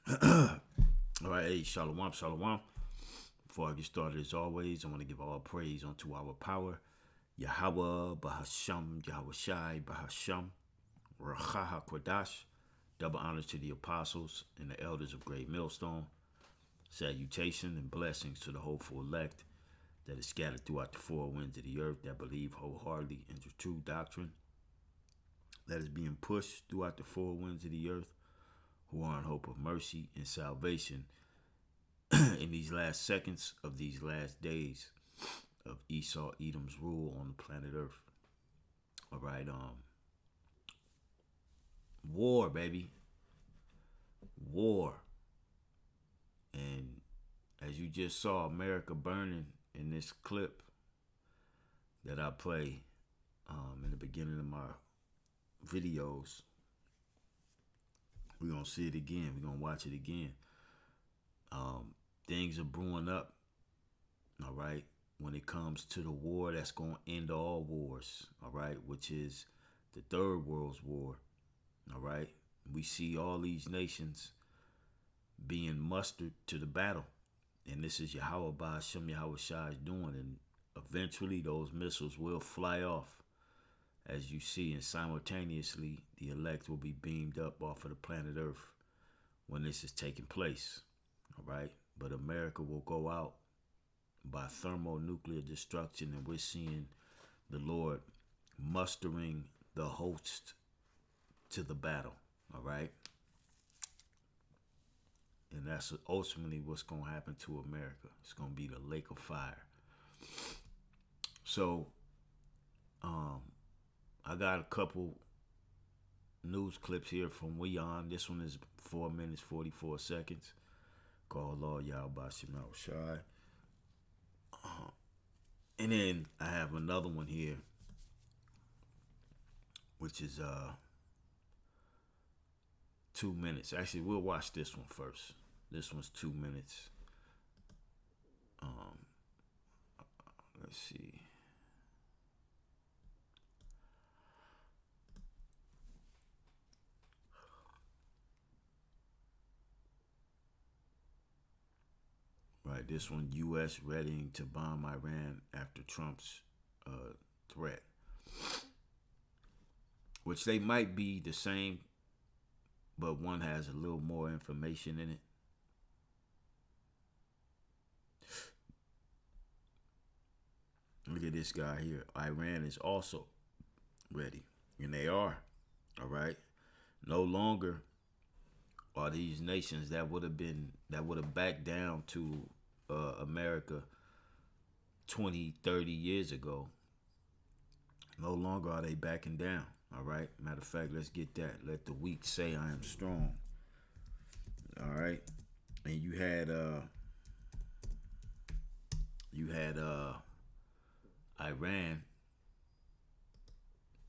All right, hey, shalom, shalom. Before I get started, as always, I want to give all praise unto our power, Yahweh, Bahasham, Yahweh Shai, Bahasham, Rachaha Kwadash. Double honors to the apostles and the elders of Great Millstone. Salutation and blessings to the hopeful elect that is scattered throughout the four winds of the earth that believe wholeheartedly in the true doctrine that is being pushed throughout the four winds of the earth, who are in hope of mercy and salvation in these last seconds of these last days of Esau Edom's rule on the planet Earth. All right, war, baby, war, and as you just saw, America burning in this clip that I play in the beginning of my videos. We're gonna see it again. We're gonna watch it again. Things are brewing up. All right, when it comes to the war that's gonna end all wars. All right, which is the Third World War. All right, we see all these nations being mustered to the battle, and this is Yahweh Ba'ashem Yahweh Shai is doing, and eventually those missiles will fly off, as you see, and simultaneously the elect will be beamed up off of the planet Earth when this is taking place. All right, but America will go out by thermonuclear destruction, and we're seeing the Lord mustering the host to the battle. All right, and that's ultimately what's going to happen to America. It's going to be the lake of fire. So, I got a couple news clips here from Weon. This one is 4 minutes 44 seconds. Called Lord Yahweh Shemel Shai. And then I have another one here, which is 2 minutes. Actually, we'll watch this one first. This one's 2 minutes. Let's see. Right, this one, U.S. readying to bomb Iran after Trump's threat. Which they might be the same, but one has a little more information in it. Look at this guy here. Iran is also ready, and they are. All right. No longer are these nations that would have backed down to America 20, 30 years ago. No longer are they backing down. All right. Matter of fact, let's get that. Let the weak say I am strong. All right. And you had Iran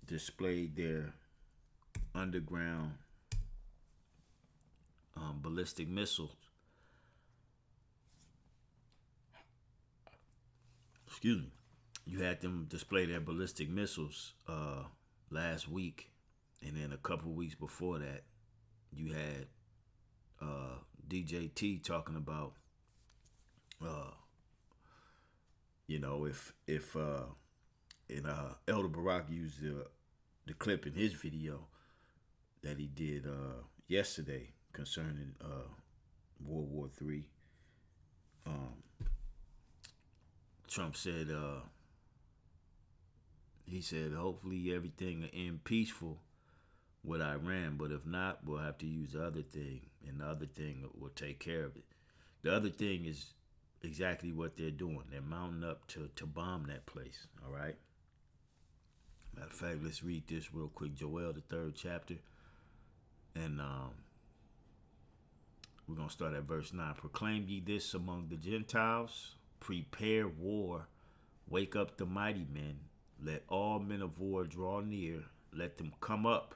displayed their underground ballistic missiles. Excuse me. You had them display their ballistic missiles last week, and then a couple weeks before that, you had DJT talking about, if Elder Barak used the clip in his video that he did yesterday concerning World War III. Trump said he said hopefully everything will end peaceful with Iran, but if not, we'll have to use the other thing, and the other thing will take care of it. The other thing is exactly what they're doing. They're mounting up to bomb that place. All right. Matter of fact, let's read this real quick. Joel, the 3rd chapter, and we're gonna start at verse 9. Proclaim ye this among the Gentiles: prepare war, wake up the mighty men. Let all men of war draw near. Let them come up.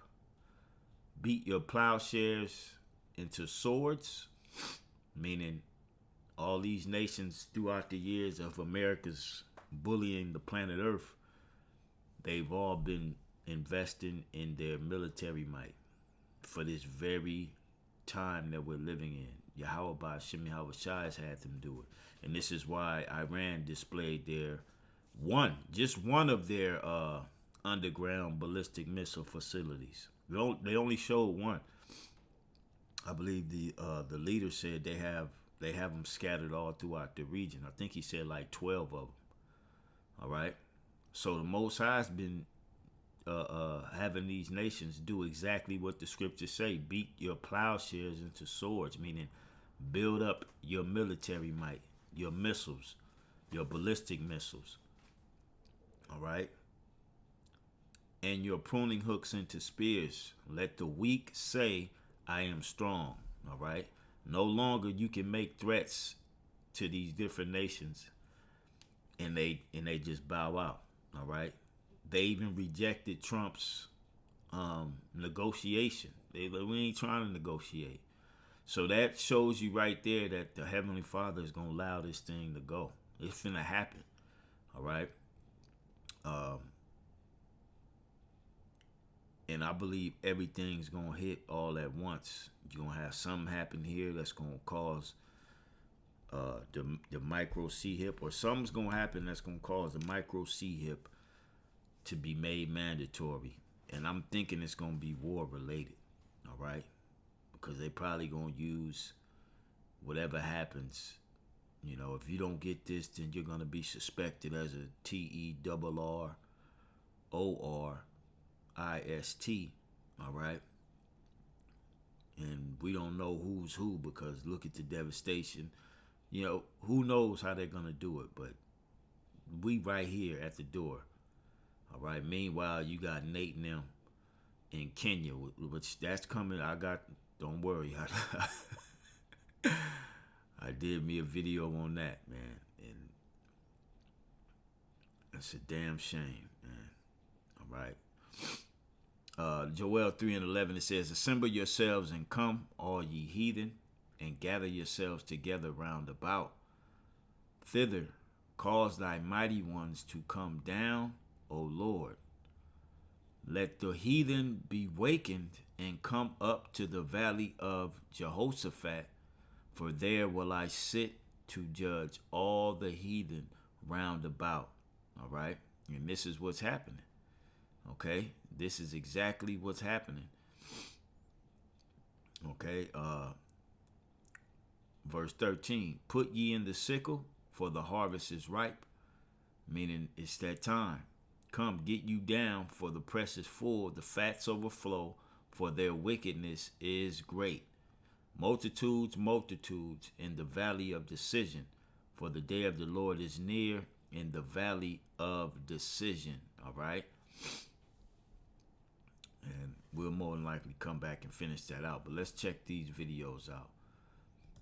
Beat your plowshares into swords, meaning all these nations throughout the years of America's bullying the planet Earth, they've all been investing in their military might for this very time that we're living in. Yahweh Shemi Hawashai has had them do it. And this is why Iran displayed just one of their underground ballistic missile facilities. They only showed one. I believe the leader said they have them scattered all throughout the region. I think he said like 12 of them. All right. So the Most High's been having these nations do exactly what the scriptures say: beat your plowshares into swords, meaning build up your military might, your missiles, your ballistic missiles. All right. And your pruning hooks into spears. Let the weak say, I am strong. All right. No longer you can make threats to these different nations and they just bow out. All right. They even rejected Trump's negotiation. We ain't trying to negotiate. So that shows you right there that the Heavenly Father is going to allow this thing to go. It's finna happen. All right. And I believe everything's going to hit all at once. You're going to have something happen here that's going to cause the micro C-hip, or something's going to happen that's going to cause the micro C-hip to be made mandatory. And I'm thinking it's going to be war related. All right. Because they probably going to use whatever happens. You know, if you don't get this, then you're going to be suspected as a TERRORIST. All right. And we don't know who's who, because look at the devastation. You know, who knows how they're going to do it, but we right here at the door. All right. Meanwhile, you got Nate and them in Kenya, which that's coming. Don't worry. I did me a video on that, man. And that's a damn shame, man. All right. Joel 3:11, it says, assemble yourselves and come, all ye heathen, and gather yourselves together round about. Thither cause thy mighty ones to come down, O Lord. Let the heathen be wakened and come up to the valley of Jehoshaphat, for there will I sit to judge all the heathen round about. All right. And this is what's happening. Okay. This is exactly what's happening. Okay. Verse 13, put ye in the sickle, for the harvest is ripe. Meaning it's that time. Come, get you down, for the press is full, the fats overflow, for their wickedness is great. Multitudes, multitudes in the valley of decision, for the day of the Lord is near in the valley of decision. All right. And we'll more than likely come back and finish that out. But let's check these videos out.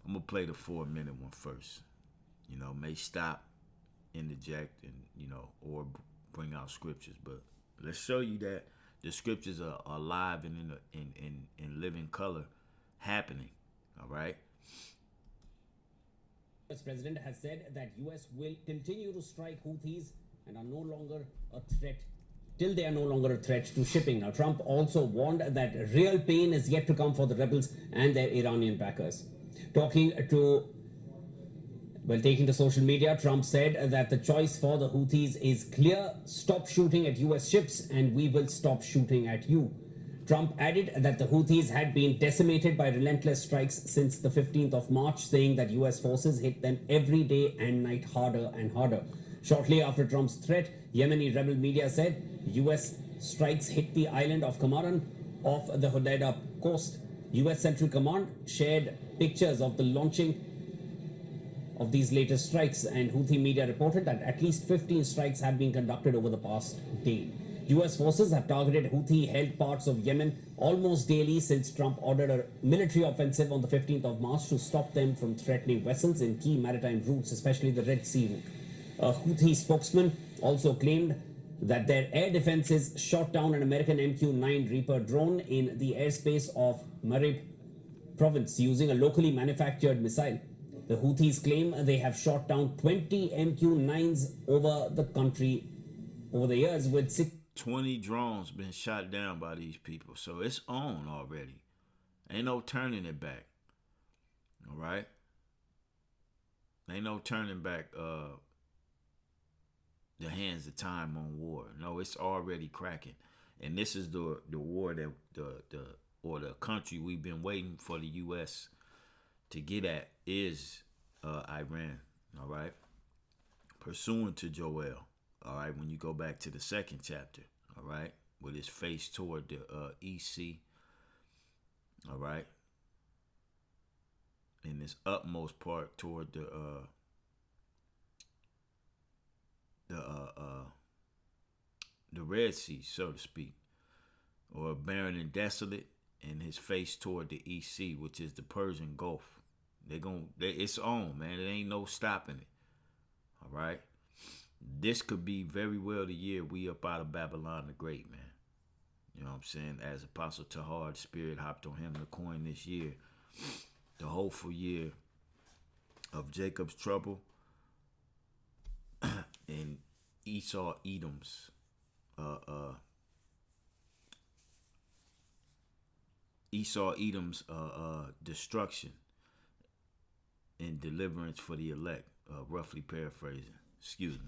I'm going to play the 4-minute one first. You know, may stop, interject, and, you know, or bring out scriptures. But let's show you that the scriptures are alive and in living color happening. All right. The US president has said that US will continue to strike Houthis and are no longer a threat till they are no longer a threat to shipping. Now, Trump also warned that real pain is yet to come for the rebels and their Iranian backers. Taking to social media, Trump said that the choice for the Houthis is clear: stop shooting at US ships and we will stop shooting at you. Trump added that the Houthis had been decimated by relentless strikes since the 15th of March, saying that US forces hit them every day and night harder and harder. Shortly after Trump's threat, Yemeni rebel media said US strikes hit the island of Kamaran off the Hodeidah coast. US Central Command shared pictures of the launching of these latest strikes, and Houthi media reported that at least 15 strikes have been conducted over the past day. US forces have targeted Houthi-held parts of Yemen almost daily since Trump ordered a military offensive on the 15th of March to stop them from threatening vessels in key maritime routes, especially the Red Sea route. A Houthi spokesman also claimed that their air defenses shot down an American MQ-9 Reaper drone in the airspace of Marib province using a locally manufactured missile. The Houthis claim they have shot down 20 MQ-9s over the country over the years, with 20 drones been shot down by these people. So it's on already. Ain't no turning it back. All right? Ain't no turning back the hands of time on war. No, it's already cracking. And this is the war that the country we've been waiting for the US to get at is Iran. All right? Pursuant to Joel. All right, when you go back to the second chapter, all right, with his face toward the EC, all right, in his utmost part toward the uh, uh, the Red Sea, so to speak, or barren and desolate, and his face toward the EC, which is the Persian Gulf. It's on, man. There ain't no stopping it. All right. This could be very well the year we up out of Babylon the Great, man. You know what I'm saying? As Apostle Tahar, the Spirit hopped on him to coin this year, the hopeful year of Jacob's trouble and Esau Edom's destruction and deliverance for the elect. Roughly paraphrasing. Excuse me.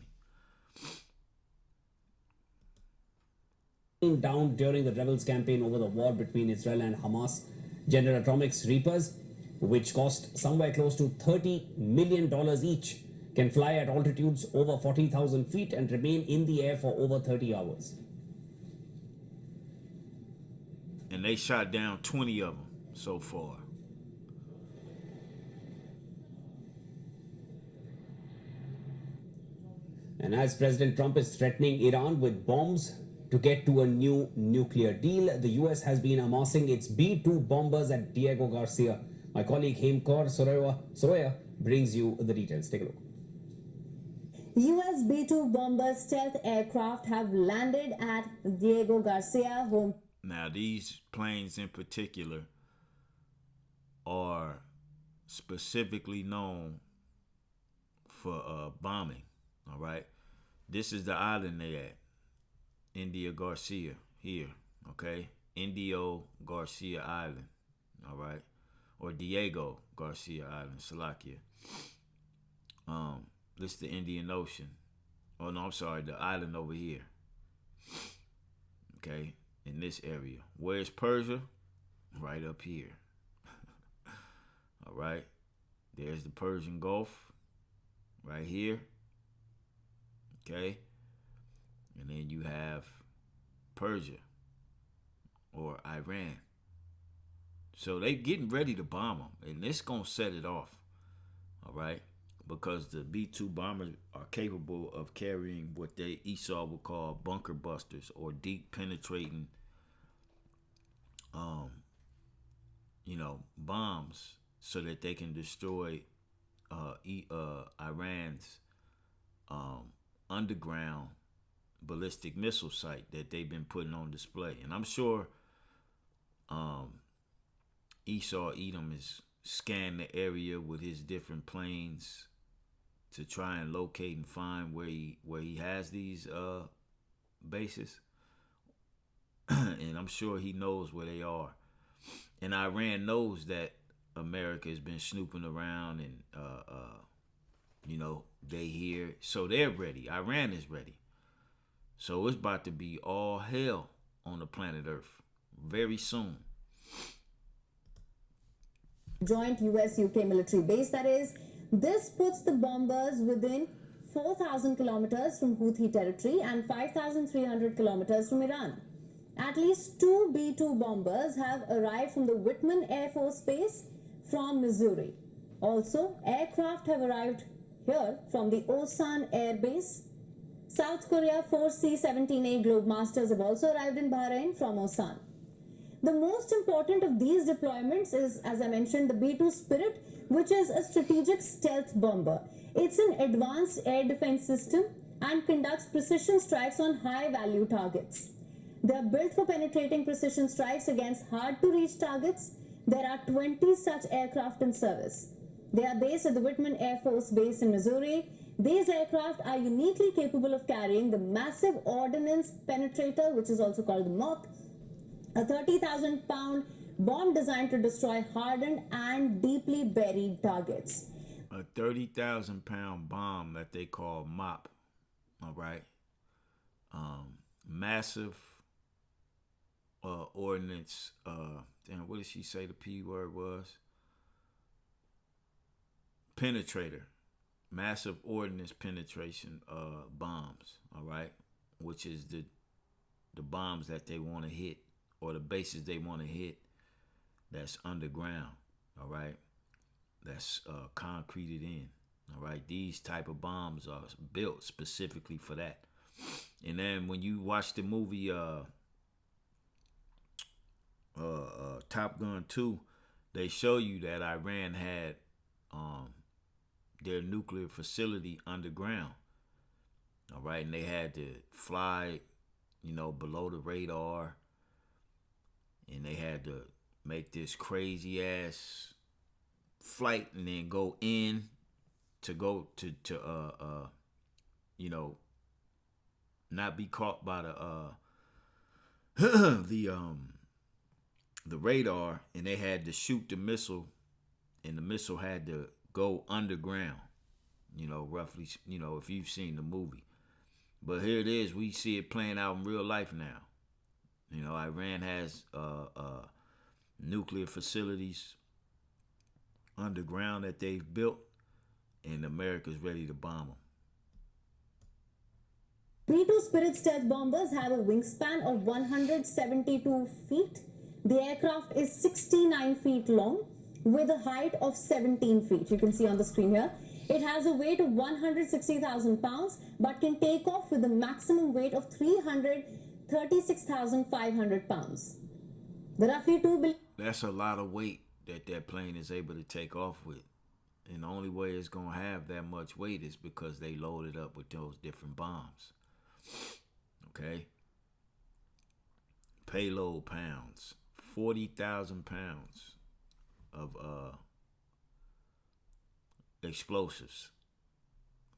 Down during the rebels' campaign over the war between Israel and Hamas. General Atomics Reapers, which cost somewhere close to $30 million each, can fly at altitudes over 40,000 feet and remain in the air for over 30 hours. And they shot down 20 of them so far. And as President Trump is threatening Iran with bombs to get to a new nuclear deal, the US has been amassing its B-2 bombers at Diego Garcia. My colleague Hemkor Soroya brings you the details. Take a look. US B-2 bomber stealth aircraft have landed at Diego Garcia home. Now, these planes in particular are specifically known for bombing. All right, this is the island they at, India Garcia here. Okay, Indio Garcia Island. All right, or Diego Garcia Island, Salakia. This is the Indian Ocean. Oh no, I'm sorry, the island over here. Okay, in this area. Where's Persia? Right up here. All right, there's the Persian Gulf. Right here. Okay, and then you have Persia or Iran. So they getting ready to bomb them, and this gonna set it off. All right, because the B-2 bombers are capable of carrying what Esau would call bunker busters or deep penetrating, bombs, so that they can destroy Iran's underground ballistic missile site that they've been putting on display. And I'm sure Esau Edom is scanning the area with his different planes to try and locate and find where he has these bases. And I'm sure he knows where they are. And Iran knows that America has been snooping around and they here, so they're ready. Iran is ready. So it's about to be all hell on the planet Earth very soon. Joint US-UK military base, that is. This puts the bombers within 4,000 kilometers from Houthi territory and 5,300 kilometers from Iran. At least 2 B-2 bombers have arrived from the Whitman Air Force Base from Missouri. Also, aircraft have arrived here from the Osan Air Base. South Korea 4 C-17A Globemasters have also arrived in Bahrain from Osan. The most important of these deployments is, as I mentioned, the B-2 Spirit, which is a strategic stealth bomber. It's an advanced air defense system and conducts precision strikes on high-value targets. They are built for penetrating precision strikes against hard-to-reach targets. There are 20 such aircraft in service. They are based at the Whitman Air Force Base in Missouri. These aircraft are uniquely capable of carrying the massive ordnance penetrator, which is also called the MOP, a 30,000-pound bomb designed to destroy hardened and deeply buried targets. A 30,000-pound bomb that they call MOP. All right. Massive ordnance. Damn, what did she say the P word was? Penetrator. Massive ordnance penetration bombs. All right. Which is the bombs that they want to hit, or the bases they want to hit that's underground. All right. That's concreted in. All right. These type of bombs are built specifically for that. And then when you watch the movie Top Gun 2, they show you that Iran had their nuclear facility underground. All right, and they had to fly, below the radar, and they had to make this crazy ass flight and then go in to go to not be caught by the radar, and they had to shoot the missile, and the missile had to go underground. Roughly, if you've seen the movie. But here it is, we see it playing out in real life now. Iran has nuclear facilities underground that they've built, and America's ready to bomb them. B-2 Spirit stealth bombers have a wingspan of 172 feet. The aircraft is 69 feet long with a height of 17 feet. You can see on the screen here. It has a weight of 160,000 pounds but can take off with a maximum weight of 336,500 pounds. The roughly 2 billion... That's a lot of weight that plane is able to take off with. And the only way it's going to have that much weight is because they loaded up with those different bombs. Okay? Payload pounds. 40,000 pounds of explosives.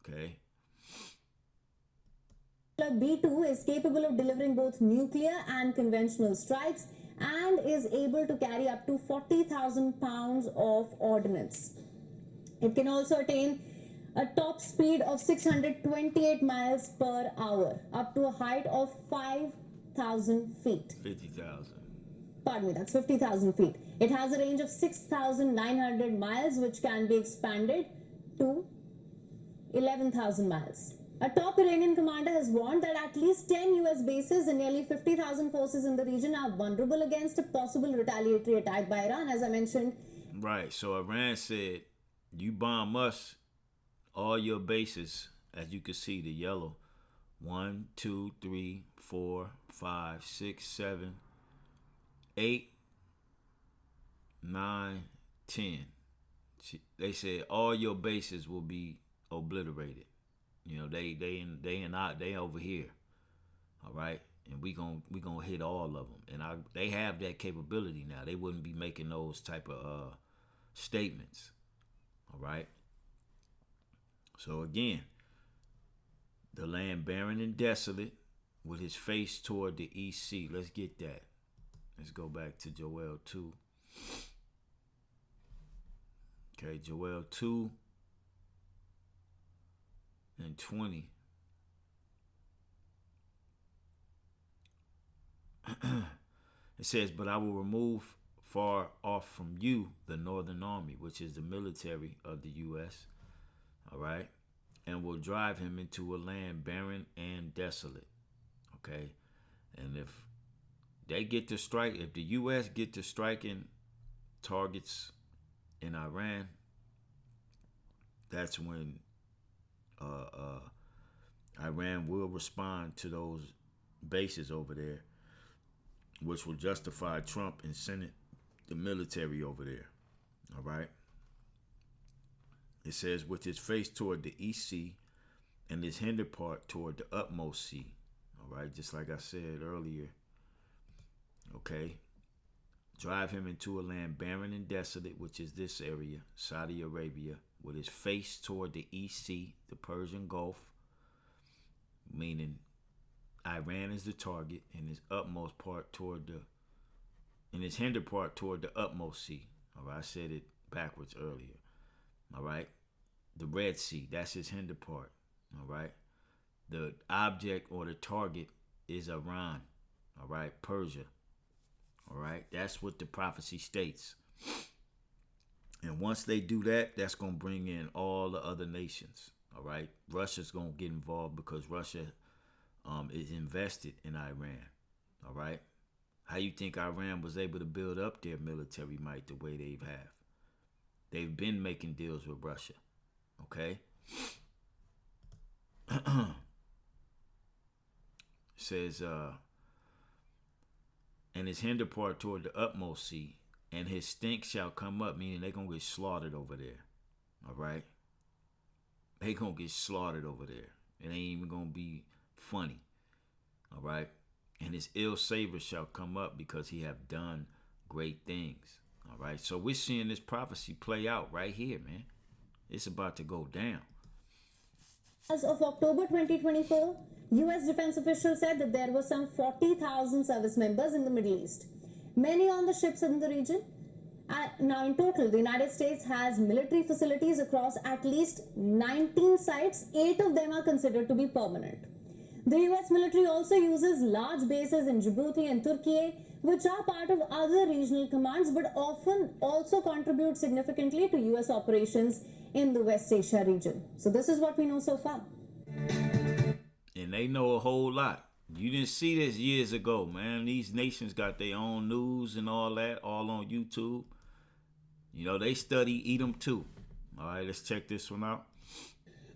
Okay? B-2 is capable of delivering both nuclear and conventional strikes and is able to carry up to 40,000 pounds of ordnance. It can also attain a top speed of 628 miles per hour, up to a height of 5,000 feet. 50,000. Pardon me, that's 50,000 feet. It has a range of 6,900 miles, which can be expanded to 11,000 miles. A top Iranian commander has warned that at least 10 US bases and nearly 50,000 forces in the region are vulnerable against a possible retaliatory attack by Iran, as I mentioned. Right, so Iran said, you bomb us, all your bases, as you can see, the yellow, 1, 2, 3, 4, 5, 6, 7, 8, 9, 10. They said all your bases will be obliterated. They over here. All right, and we gonna hit all of them. And they have that capability now. They wouldn't be making those type of statements. All right. So again, the land barren and desolate, with his face toward the east sea. Let's get that. Let's go back to Joel 2. Okay, Joel 2 and 20. It says, but I will remove far off from you the northern army, which is the military of the U.S., all right, and will drive him into a land barren and desolate, okay? And if they get to strike, if the U.S. get to striking targets in Iran, that's when Iran will respond to those bases over there, which will justify Trump in sending the military over there. All right. It says, with his face toward the east sea and his hinder part toward the utmost sea. All right. Just like I said earlier. Okay. Drive him into a land barren and desolate, which is this area, Saudi Arabia, with his face toward the east sea, the Persian Gulf, meaning Iran is the target, and his utmost part toward the and its hinder part toward the utmost sea. All right, I said it backwards earlier. All right, the Red Sea, that's its hinder part. All right, the object or the target is Iran. All right, Persia. All right, that's what the prophecy states. And once they do that, that's going to bring in all the other nations. All right, Russia's going to get involved because Russia is invested in Iran. All right, how you think Iran was able to build up their military might the way they've have? They've been making deals with Russia. Okay. Says, and his hinder part toward the utmost sea, and his stink shall come up, meaning they're going to get slaughtered over there. All right? They going to get slaughtered over there. It ain't even going to be funny. All right? And his ill savor shall come up because he have done great things. All right? So we're seeing this prophecy play out right here, man. It's about to go down. As of October 2024, US defense officials said that there were some 40,000 service members in the Middle East, many on the ships in the region. Now, in total, the United States has military facilities across at least 19 sites. 8 of them are considered to be permanent. The US military also uses large bases in Djibouti and Turkey, which are part of other regional commands, but often also contribute significantly to US operations in the West Asia region. So this is what we know so far. And they know a whole lot. You didn't see this years ago, man. These nations got their own news and all that, all on YouTube. You know, they study Edom too. All right, let's check this one out.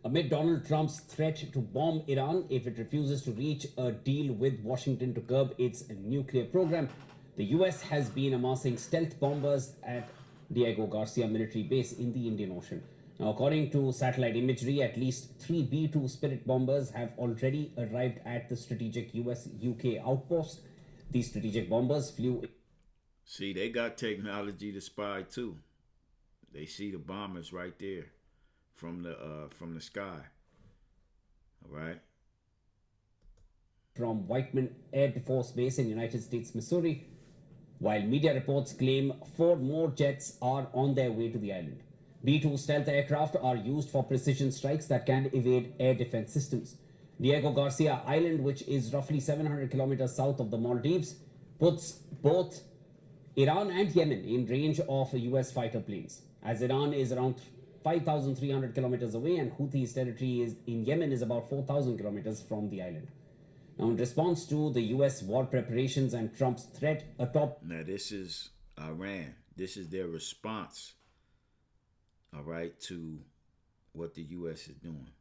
Amid Donald Trump's threat to bomb Iran if it refuses to reach a deal with Washington to curb its nuclear program, the US has been amassing stealth bombers at Diego Garcia military base in the Indian Ocean. Now, according to satellite imagery, at least 3 B-2 Spirit bombers have already arrived at the strategic US-UK outpost. These strategic bombers flew... See, they got technology to spy too. They see the bombers right there from the sky. All right. From Whiteman Air Force Base in United States, Missouri, while media reports claim 4 more jets are on their way to the island. B-2 stealth aircraft are used for precision strikes that can evade air defense systems. Diego Garcia Island, which is roughly 700 kilometers south of the Maldives, puts both Iran and Yemen in range of US fighter planes, as Iran is around 5,300 kilometers away and Houthis' territory in Yemen is about 4,000 kilometers from the island. Now, in response to the US war preparations and Trump's threat atop... Now, this is Iran. This is their response, all right, to what the U.S. is doing.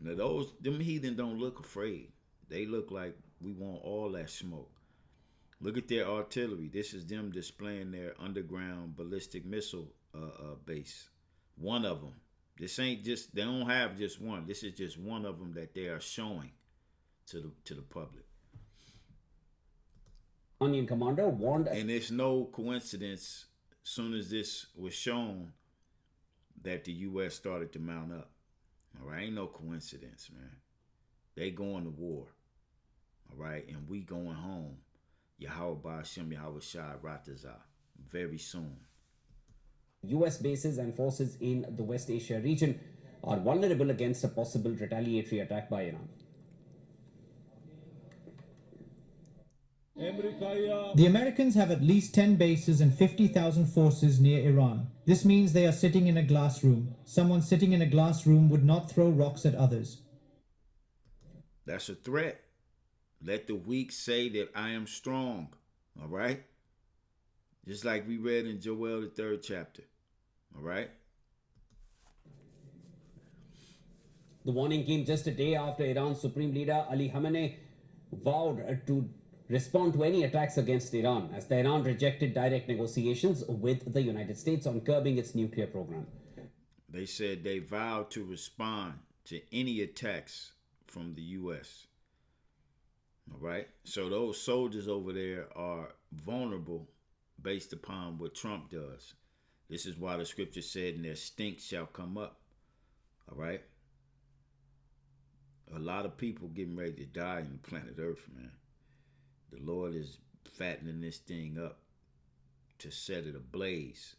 Now, them heathen don't look afraid. They look like we want all that smoke. Look at their artillery. This is them displaying their underground ballistic missile base. One of them. This ain't just, they don't have just one. This is just one of them that they are showing to the public. Iranian commander warned... And it's no coincidence, as soon as this was shown, that the U.S. started to mount up. All right, ain't no coincidence, man. They going to war. All right, and we going home. Yahweh Ba'ashem Yahweh Shai Ratazah. Very soon. U.S. bases and forces in the West Asia region are vulnerable against a possible retaliatory attack by Iran. The Americans have at least 10 bases and 50,000 forces near Iran. This means they are sitting in a glass room. Someone sitting in a glass room would not throw rocks at others. That's a threat. Let the weak say that I am strong. All right? Just like we read in Joel, the 3rd chapter. All right? The warning came just a day after Iran's Supreme Leader Ali Khamenei vowed to respond to any attacks against Iran, as Tehran rejected direct negotiations with the United States on curbing its nuclear program. They said they vowed to respond to any attacks from the U.S. All right? So those soldiers over there are vulnerable based upon what Trump does. This is why the scripture said, and their stink shall come up. All right? A lot of people getting ready to die on the planet Earth, man. The Lord is fattening this thing up. to set it ablaze.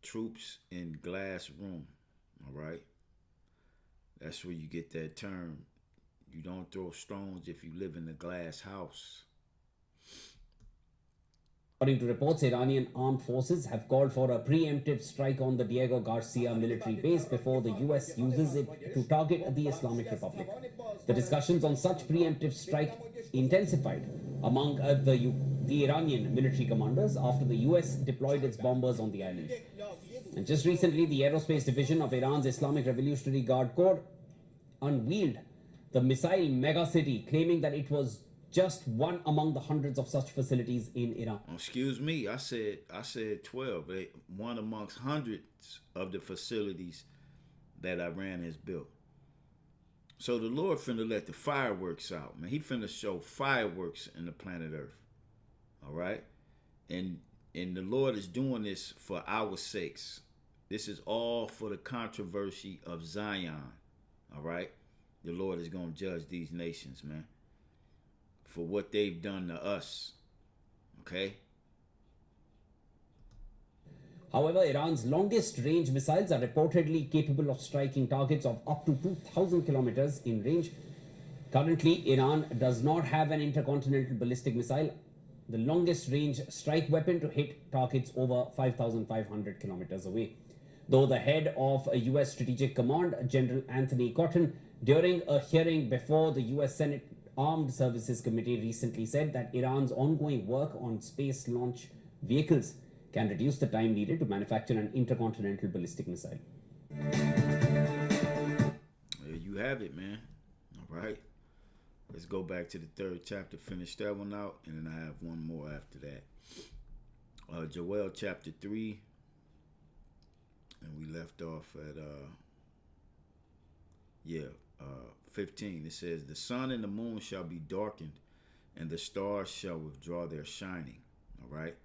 Troops in glass room. All right. That's where you get that term. You don't throw stones if you live in a glass house. According to reports, Iranian armed forces have called for a preemptive strike on the Diego Garcia military base before the US uses it to target the Islamic Republic. The discussions on such preemptive strike intensified among the Iranian military commanders after the US deployed its bombers on the island. And just recently, the Aerospace Division of Iran's Islamic Revolutionary Guard Corps unveiled the missile megacity, claiming that it was just one among the hundreds of such facilities in Iran. Excuse me, I said 12. One amongst hundreds of the facilities that Iran has built. So the Lord finna let the fireworks out, man. He finna show fireworks in the planet Earth. All right? And the Lord is doing this for our sakes. This is all for the controversy of Zion. All right? The Lord is going to judge these nations, man, for what they've done to us. Okay? However, Iran's longest range missiles are reportedly capable of striking targets of up to 2,000 kilometers in range. Currently, Iran does not have an intercontinental ballistic missile, the longest range strike weapon to hit targets over 5,500 kilometers away. Though the head of a U.S. Strategic Command, General Anthony Cotton, during a hearing before the U.S. Senate Armed Services Committee recently said that Iran's ongoing work on space launch vehicles can reduce the time needed to manufacture an intercontinental ballistic missile. There you have it, man. All right. Let's go back to the third chapter, finish that one out, and then I have one more after that. Joel chapter 3, and we left off at 15. It says, the sun and the moon shall be darkened, and the stars shall withdraw their shining. All right.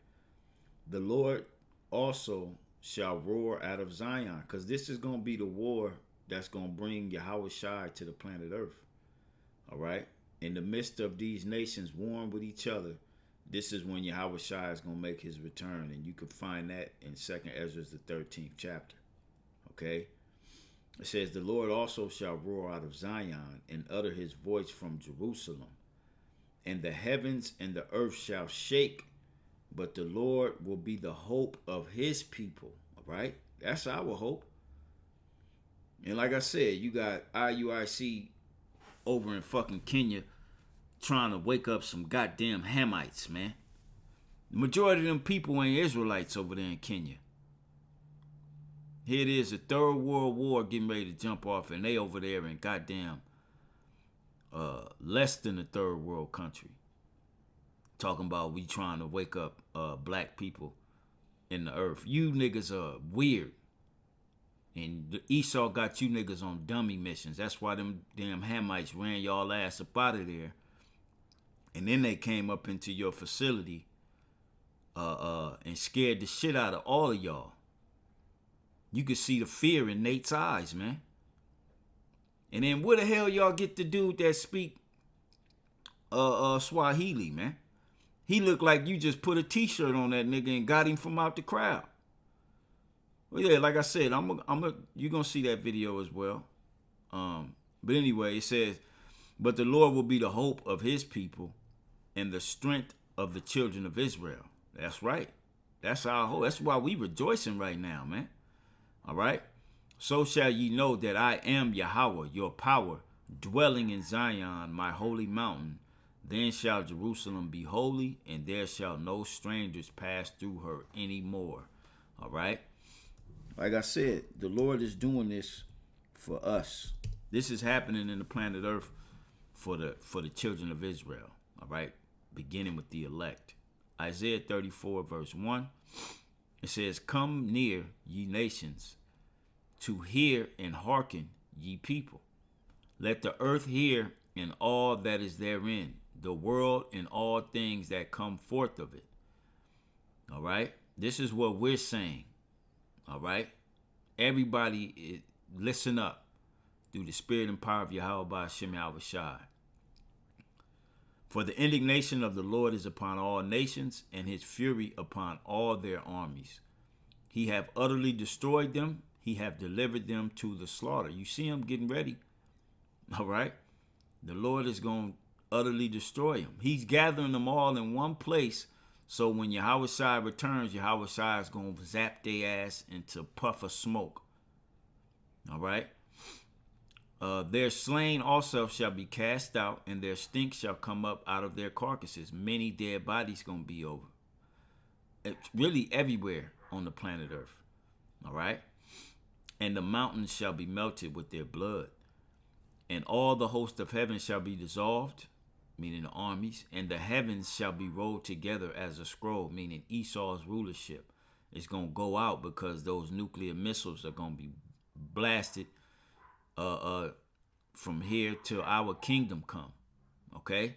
The Lord also shall roar out of Zion, because this is going to be the war that's going to bring Yahweh Shai to the planet Earth. All right. In the midst of these nations warring with each other, this is when Yahweh Shai is going to make his return. And you can find that in 2nd Ezra, the 13th chapter. Okay. It says, the Lord also shall roar out of Zion and utter his voice from Jerusalem. And the heavens and the earth shall shake, but the Lord will be the hope of his people. All right. That's our hope. And like I said, you got IUIC over in fucking Kenya trying to wake up some goddamn Hamites, man. The majority of them people ain't Israelites over there in Kenya. Here it is, a third world war getting ready to jump off, and they over there in goddamn less than a third world country. Talking about we trying to wake up black people in the earth. You niggas are weird. And Esau got you niggas on dummy missions. That's why them damn Hamites ran y'all ass up out of there. And then they came up into your facility and scared the shit out of all of y'all. You could see the fear in Nate's eyes, man. And then where the hell y'all get the dude that speak Swahili, man? He looked like you just put a t-shirt on that nigga and got him from out the crowd. Well, yeah, like I said, you're gonna see that video as well. But anyway, it says, but the Lord will be the hope of his people and the strength of the children of Israel. That's right. That's our hope. That's why we rejoicing right now, man. All right. So shall ye know that I am Yahweh, your power, dwelling in Zion, my holy mountain. Then shall Jerusalem be holy, and there shall no strangers pass through her anymore. All right. Like I said, the Lord is doing this for us. This is happening in the planet Earth for the children of Israel. All right. Beginning with the elect. Isaiah 34 verse 1. It says, come near, ye nations, to hear and hearken, ye people. Let the earth hear and all that is therein, the world and all things that come forth of it. All right. This is what we're saying. All right. Everybody listen up through the spirit and power of Yahweh Ba'ashem Yahweh Shai. For the indignation of the Lord is upon all nations, and his fury upon all their armies. He have utterly destroyed them. He have delivered them to the slaughter. You see him getting ready. All right. The Lord is going to utterly destroy them. He's gathering them all in one place. So when Yahushua returns, Yahushua is going to zap their ass into a puff of smoke. All right. Their slain also shall be cast out, and their stink shall come up out of their carcasses. Many dead bodies going to be over. It's really everywhere on the planet Earth. All right. And the mountains shall be melted with their blood. And all the host of heaven shall be dissolved, meaning the armies, and the heavens shall be rolled together as a scroll, meaning Esau's rulership is going to go out because those nuclear missiles are going to be blasted from here till our kingdom come. Okay?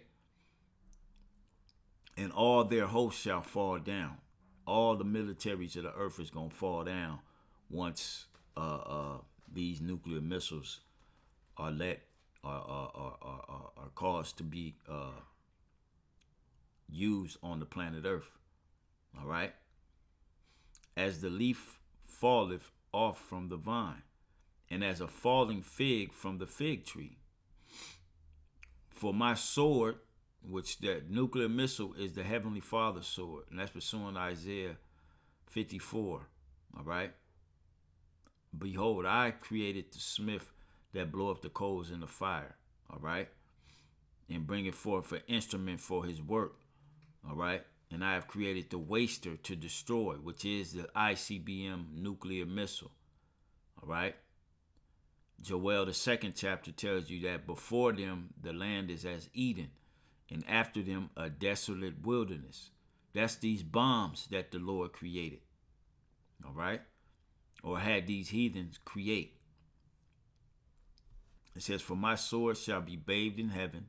And all their hosts shall fall down. All the militaries of the earth is going to fall down once these nuclear missiles are are caused to be used on the planet Earth. All right. As the leaf falleth off from the vine, and as a falling fig from the fig tree. For my sword, which that nuclear missile is the Heavenly Father's sword, and that's pursuing Isaiah 54. All right. Behold, I created the smith that bloweth the coals in the fire, all right, and bringeth forth an instrument for his work, all right, and I have created the waster to destroy, which is the ICBM nuclear missile, all right. Joel, the 2nd chapter, tells you that before them the land is as Eden, and after them a desolate wilderness. That's these bombs that the Lord created, all right, or had these heathens create. It says, for my sword shall be bathed in heaven.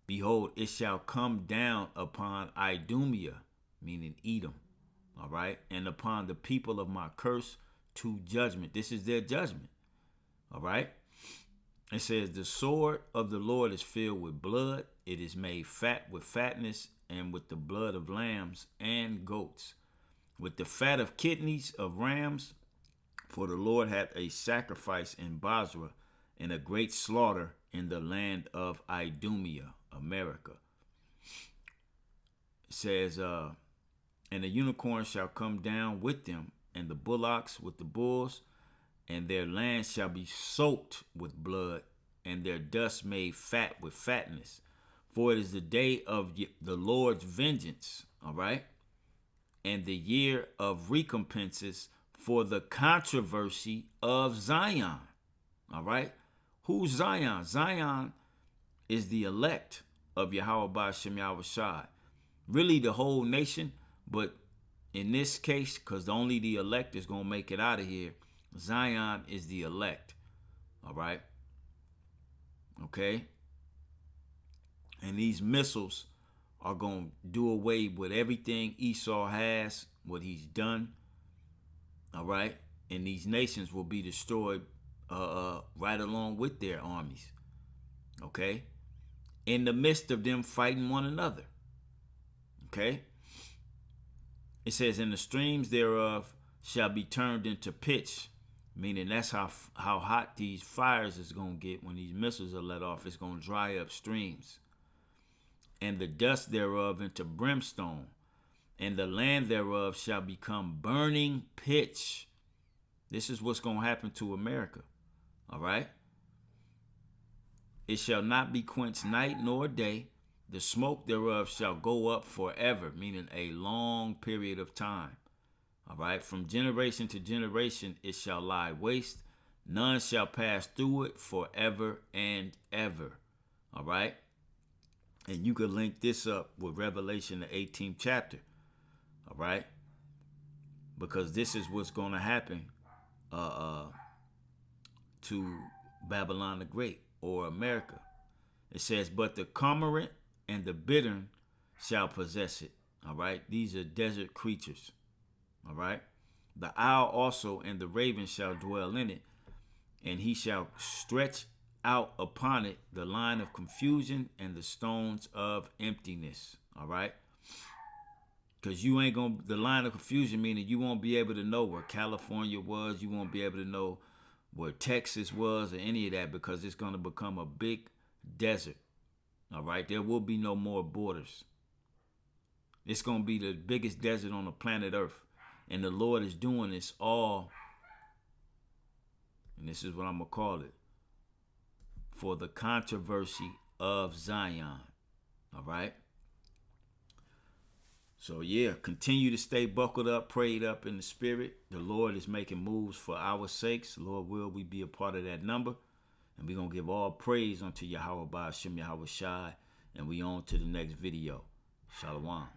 Behold, it shall come down upon Idumea, meaning Edom, all right, and upon the people of my curse to judgment. This is their judgment, all right. It says, the sword of the Lord is filled with blood. It is made fat with fatness, and with the blood of lambs and goats, with the fat of kidneys of rams. For the Lord hath a sacrifice in Basra, and a great slaughter in the land of Idumea, America. It says, and the unicorn shall come down with them, and the bullocks with the bulls, and their land shall be soaked with blood, and their dust made fat with fatness. For it is the day of the Lord's vengeance, all right, and the year of recompenses for the controversy of Zion, all right. Who's Zion? Zion is the elect of Yahweh Ba'Shem Yahushai. Really the whole nation, but in this case, because only the elect is going to make it out of here, Zion is the elect. All right? Okay? And these missiles are going to do away with everything Esau has, what he's done. All right? And these nations will be destroyed right along with their armies, okay, in the midst of them fighting one another, okay. It says, and the streams thereof shall be turned into pitch, meaning that's how hot these fires is going to get when these missiles are let off. It's going to dry up streams, and the dust thereof into brimstone, and the land thereof shall become burning pitch. This is what's going to happen to America. All right. It shall not be quenched night nor day. The smoke thereof shall go up forever, meaning a long period of time. All right. From generation to generation, it shall lie waste. None shall pass through it forever and ever. All right. And you could link this up with Revelation, the 18th chapter. All right. Because this is what's going to happen to Babylon the Great, or America. It says, but the cormorant and the bittern shall possess it. All right. These are desert creatures. All right. The owl also and the raven shall dwell in it, and he shall stretch out upon it the line of confusion and the stones of emptiness. All right. Because you ain't going to, the line of confusion meaning you won't be able to know where California was. You won't be able to know where Texas was or any of that, because it's going to become a big desert. All right. There will be no more borders. It's going to be the biggest desert on the planet Earth. And the Lord is doing this all, and this is what I'm going to call it, for the controversy of Zion. All right. So yeah, continue to stay buckled up, prayed up in the spirit. The Lord is making moves for our sakes. Lord will we be a part of that number. And we're going to give all praise unto Yahweh Ba'ashem Yahweh Shai. And we on to the next video. Shalom.